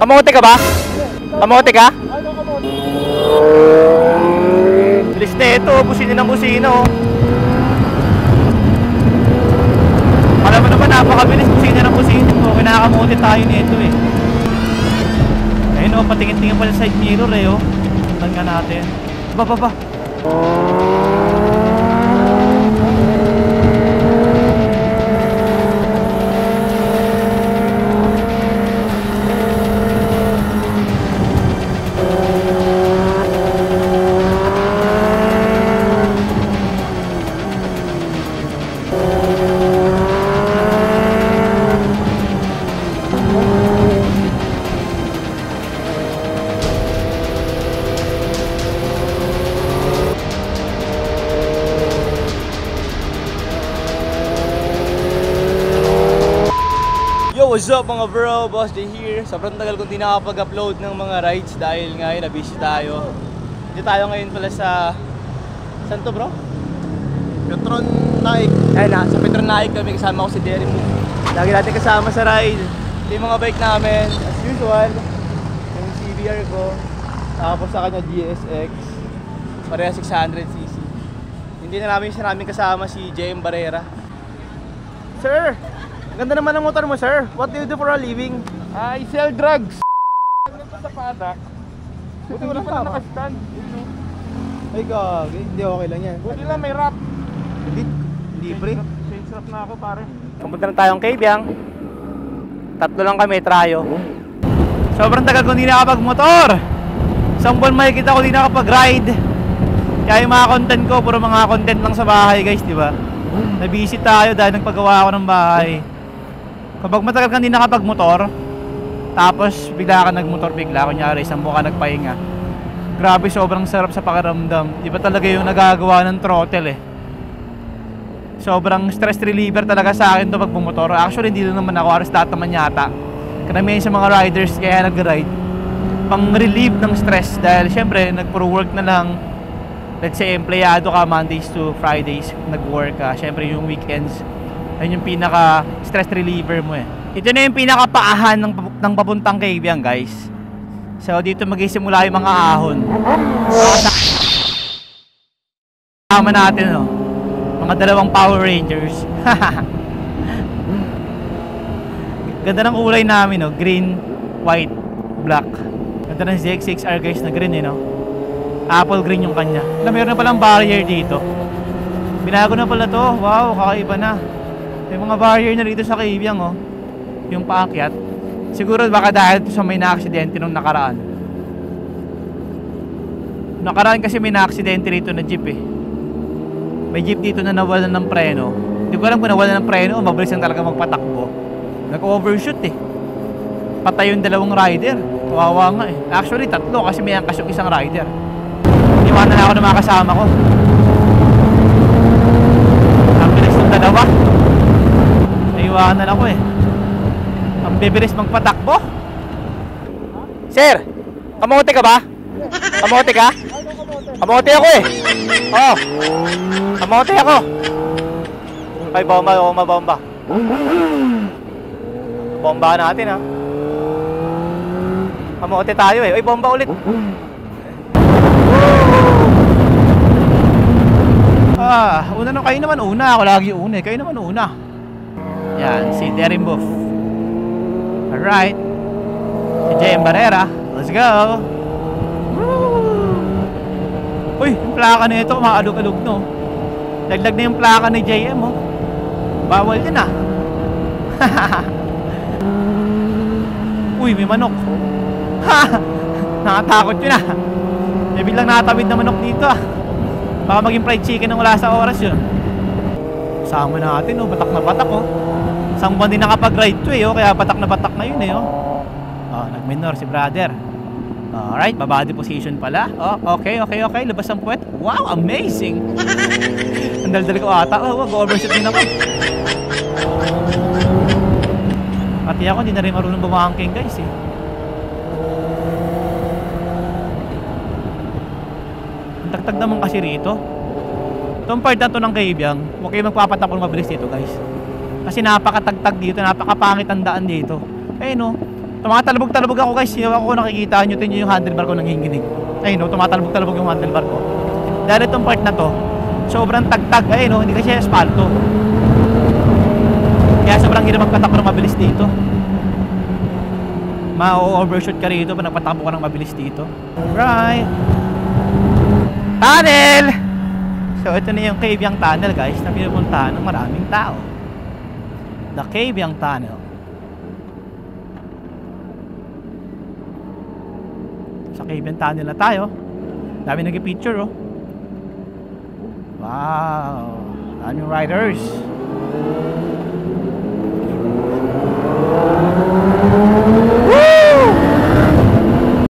Kamote ka ba? Kamote ka? Bilis na ito, busina ng busina oh. Alam mo naman, napakabilis busina ng busina oh. Kinakamote tayo nito eh. Ayun oh, patingin-tingin pa sa side mirror eh oh. Tignan nga natin. Ba. What's up mga bro? Boss J here. Sobrang tagal kong di nakapag-upload ng mga rides dahil ngayon na-busy tayo. Dito tayo ngayon pala sa... Saan to bro? Petron Naik. Ayun sa Petron Naik kami, kasama ko si Derry Moon. Lagi natin kasama sa ride. Ito yung mga bike namin. As usual, yung CBR ko. Tapos sa kanya GSX. Pareha 600cc. Hindi na namin kasama si JM Barrera. Sir! Ganda naman ng motor mo, sir. What do you do for a living? I sell drugs. Sa padak. Buti wala pala nakastand. Ay gagi, hindi okay lang yan. Buti lang may wrap. Libre. Change wrap na ako pare. Pumunta na tayong Kabyang. Tatlo lang kami, trayo. Sobrang tagal ko hindi nakapag-motor. Isang buwan may kita ko hindi nakapag-ride. Kaya yung mga content ko, puro mga content lang sa bahay guys, di ba? Nabisi tayo dahil nagpagawa ako ng bahay. Kapag matagal ka hindi nakapag-motor, tapos bigla ka nagmotor bigla, kunyari isang buwan ka nagpahinga, grabe, sobrang sarap sa pakiramdam. Di ba talaga yung nagagawa ng throttle eh. Sobrang stress reliever talaga sa akin to pag bumotor. Actually hindi lang naman ako, aras lahat naman yata. Karamihan sa mga riders kaya nag-ride pang relieve ng stress dahil syempre nag-pro work na lang. Let's say empleyado ka Mondays to Fridays, nag-work ka, syempre yung weekends ayun yung pinaka stress reliever mo eh. Ito na yung pinaka paahan ng papuntang Kabyang guys. So dito magsisimula yung mga ahon. Tama natin no, mga dalawang Power Rangers. Ganda ng kulay namin no, green, white, black. Ganda ng ZX6R guys na green eh no. Apple green yung kanya. Meron na palang barrier dito. Binago na pala to. Wow, kakaiba na. May mga barrier na dito sa Kabyang oh. Yung paakyat. Siguro baka dahil sa may na-aksidente nung nakaraan. Nakaraan kasi may na-aksidente rito na jeep eh. May jeep dito na nawalan ng preno. Hindi ko alam kung nawalan ng preno o mabilis lang talaga magpatakbo. Nag-overshoot eh. Patay yung dalawang rider. Kawawa nga eh. Actually tatlo kasi may angkas yung isang rider. Iwanan na ako ng mga kasama ko. Ang bilis ng dalawa. Naiwanan ako eh. Ang bibilis magpatakbo. Sir, kamote ka ba? Kamote ka? Kamote ako eh. Oh, kamote ako. Ay, bomba. Bomba natin ha. Kamote tayo eh. Ay, bomba ulit. Una nung kayo naman una. Ako lagi una eh. Kayo naman una. Yan, si Derry Moon. Alright. Si JM Barrera. Let's go. Uy, yung plaka na ito, maalog-alog no. Dagdag na yung plaka ni JM oh. Bawal din ah. Uy, may manok. Nakatakot yun ah. May biglang nakatawid na manok dito ah. Baka maging fried chicken nang wala sa oras yun. Sama natin oh, batak na batak oh. Isang buwan din nakapag-ride to eh oh, kaya batak na batak na yun eh oh. Oh, nag-minor si brother. Alright, babody position pala. Oh, okay. Labas ang puwet. Wow, amazing. Ang daldal ko ata. Oh, go-overshoot din ako. Pati ako, hindi na rin marunong bumangking guys eh. Ang tagtag naman kasi rito. Itong part na to ng Kabyang, huwag kayo magpapatakol mabilis dito guys. Kasi napakatagtag dito, napakapangit ang daan dito. Eh no, Tumatalbog-talbog ako guys. Yung ako nakikita nyo yung handlebar ko nanginginig. Ayun no, tumatalbog-talbog yung handlebar ko. Dahil itong part na to, sobrang tagtag. Ayun no, hindi kasi espalto. Kaya sobrang hirap magpatakbo ng mabilis dito. Ma-overshoot ka rito pag nagpatakbo ka ng mabilis dito. Alright. Tunnel! So ito na yung Cavyang Tunnel guys, na pinupuntahan ng maraming tao. The Cavyang Tunnel. Sa Cavyang Tunnel na tayo. Dami nag-picture oh. Wow, daming riders.